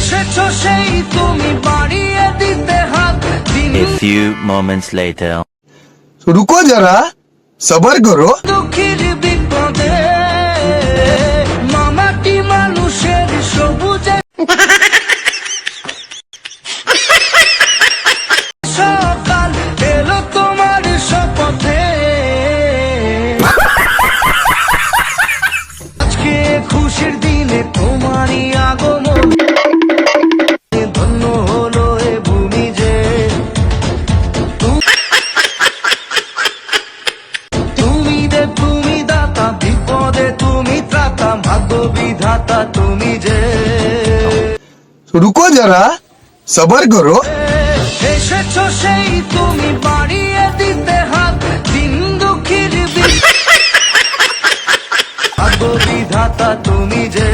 এসেছো সেই তুমি বাড়িয়ে দিতে হাত। A few moments later. रुको जरा सबर करो। দুঃখের বিপদে মামাটি মানুষের সবুজে সকাল এলো তোমার শপথে। আজকে খুশির দিনে তোমারই আগমন, ধন্য হলো এ ভূমি যে। তুমি দাতা, বিপদে তুমি ত্রাতা, ভাগ্য বিধাতা তুমি যে। रुको जरा सबर करो। এসেছো সেই তুমি বাড়িয়ে দিতে হাত, দিন দুঃখীর ভাগ্য বিধাতা তুমি যে।